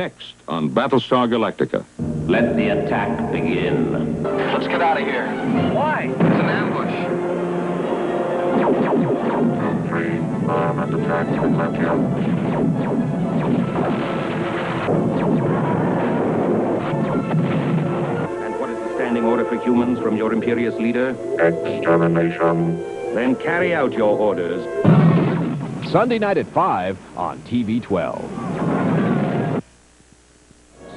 next on Battlestar Galactica. Let the attack begin. Let's get out of here. Why? It's an ambush. And what is the standing order for humans from your imperious leader? Extermination. Then carry out your orders. Sunday night at 5 on TV 12.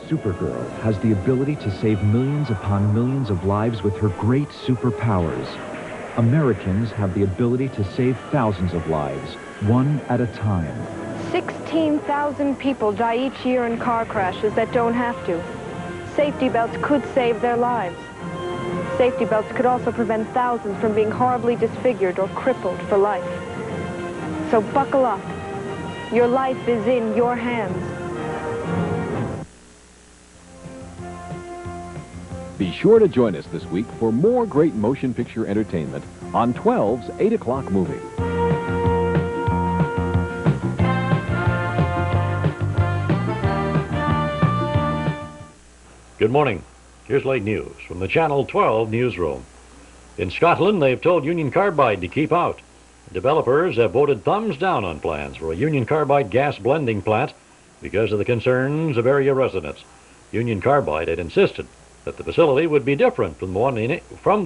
Supergirl has the ability to save millions upon millions of lives with her great superpowers. Americans have the ability to save thousands of lives, one at a time. 16,000 people die each year in car crashes that don't have to. Safety belts could save their lives. Safety belts could also prevent thousands from being horribly disfigured or crippled for life. So buckle up. Your life is in your hands. Be sure to join us this week for more great motion picture entertainment on 12's 8 o'clock movie. Good morning. Here's late news from the Channel 12 newsroom. In Scotland, they've told Union Carbide to keep out. Developers have voted thumbs down on plans for a Union Carbide gas blending plant because of the concerns of area residents. Union Carbide had insisted that the facility would be different from the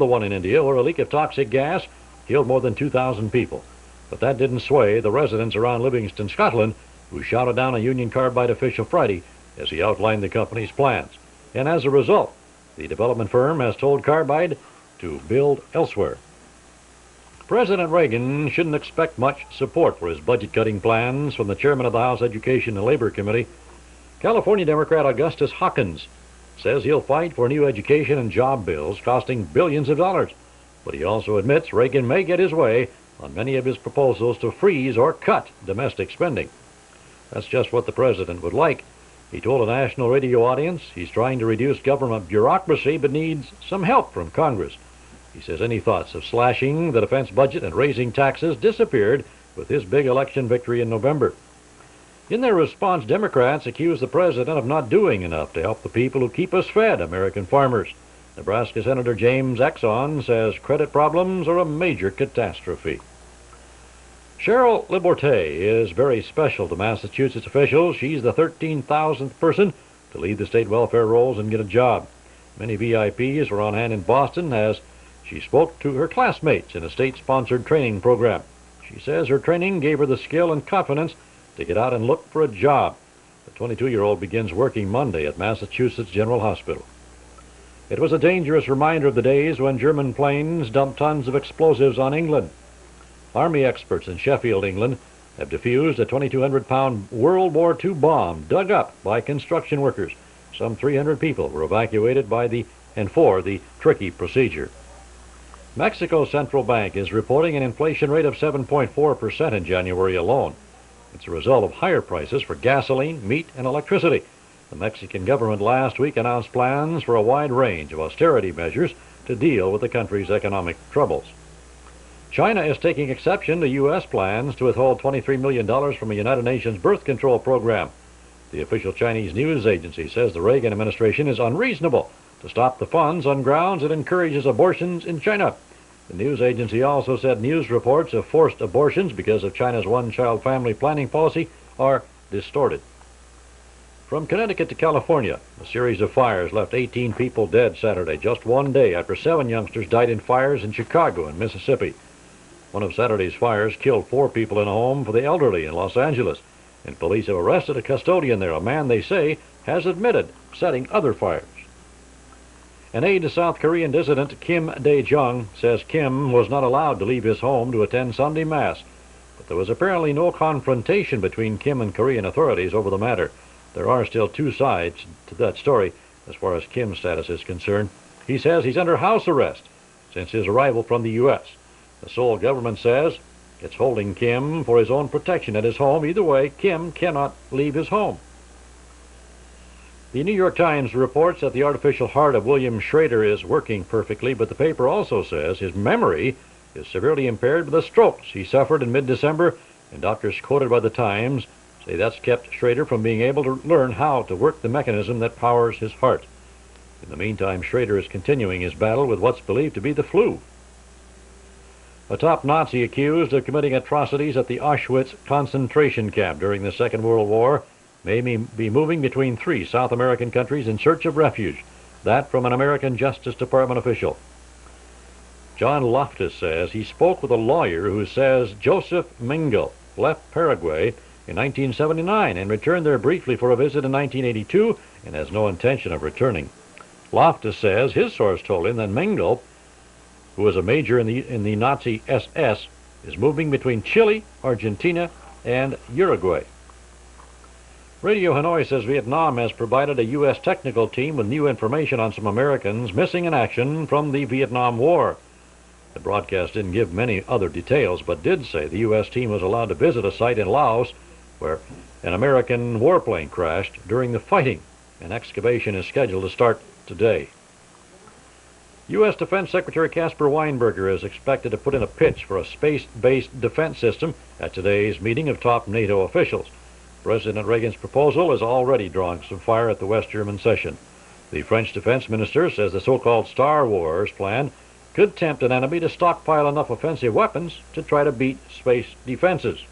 one in India, where a leak of toxic gas killed more than 2,000 people. But that didn't sway the residents around Livingston, Scotland, who shouted down a Union Carbide official Friday as he outlined the company's plans. And as a result, the development firm has told Carbide to build elsewhere. President Reagan shouldn't expect much support for his budget-cutting plans from the chairman of the House Education and Labor Committee. California Democrat Augustus Hawkins says he'll fight for new education and job bills costing billions of dollars. But he also admits Reagan may get his way on many of his proposals to freeze or cut domestic spending. That's just what the president would like. He told a national radio audience he's trying to reduce government bureaucracy but needs some help from Congress. He says any thoughts of slashing the defense budget and raising taxes disappeared with his big election victory in November. In their response, Democrats accuse the president of not doing enough to help the people who keep us fed, American farmers. Nebraska Senator James Exxon says credit problems are a major catastrophe. Cheryl Liberté is very special to Massachusetts officials. She's the 13,000th person to lead the state welfare rolls and get a job. Many VIPs were on hand in Boston as she spoke to her classmates in a state-sponsored training program. She says her training gave her the skill and confidence to get out and look for a job. The 22-year-old begins working Monday at Massachusetts General Hospital. It was a dangerous reminder of the days when German planes dumped tons of explosives on England. Army experts in Sheffield, England, have defused a 2,200-pound World War II bomb dug up by construction workers. Some 300 people were evacuated for the tricky procedure. Mexico's central bank is reporting an inflation rate of 7.4% in January alone. It's a result of higher prices for gasoline, meat, and electricity. The Mexican government last week announced plans for a wide range of austerity measures to deal with the country's economic troubles. China is taking exception to U.S. plans to withhold $23 million from a United Nations birth control program. The official Chinese news agency says the Reagan administration is unreasonable to stop the funds on grounds it encourages abortions in China. The news agency also said news reports of forced abortions because of China's one-child family planning policy are distorted. From Connecticut to California, a series of fires left 18 people dead Saturday, just one day after 7 youngsters died in fires in Chicago and Mississippi. One of Saturday's fires killed 4 people in a home for the elderly in Los Angeles, and police have arrested a custodian there, a man they say has admitted setting other fires. An aide to South Korean dissident Kim Dae-jung says Kim was not allowed to leave his home to attend Sunday Mass, but there was apparently no confrontation between Kim and Korean authorities over the matter. There are still 2 sides to that story as far as Kim's status is concerned. He says he's under house arrest since his arrival from the U.S. The Seoul government says it's holding Kim for his own protection at his home. Either way, Kim cannot leave his home. The New York Times reports that the artificial heart of William Schrader is working perfectly, but the paper also says his memory is severely impaired by the strokes he suffered in mid-December, and doctors quoted by the Times say say that's kept Schrader from being able to learn how to work the mechanism that powers his heart. In the meantime, Schrader is continuing his battle with what's believed to be the flu. A top Nazi accused of committing atrocities at the Auschwitz concentration camp during the Second World War may be moving between 3 South American countries in search of refuge. That from an American Justice Department official. John Loftus says he spoke with a lawyer who says Joseph Mengele left Paraguay in 1979 and returned there briefly for a visit in 1982 and has no intention of returning. Loftus says his source told him that Mengele, who was a major in the Nazi SS, is moving between Chile, Argentina, and Uruguay. Radio Hanoi says Vietnam has provided a U.S. technical team with new information on some Americans missing in action from the Vietnam War. The broadcast didn't give many other details, but did say the U.S. team was allowed to visit a site in Laos where an American warplane crashed during the fighting. An excavation is scheduled to start today. U.S. Defense Secretary Caspar Weinberger is expected to put in a pitch for a space-based defense system at today's meeting of top NATO officials. President Reagan's proposal is already drawing some fire at the West German session. The French defense minister says the so-called Star Wars plan could tempt an enemy to stockpile enough offensive weapons to try to beat space defenses.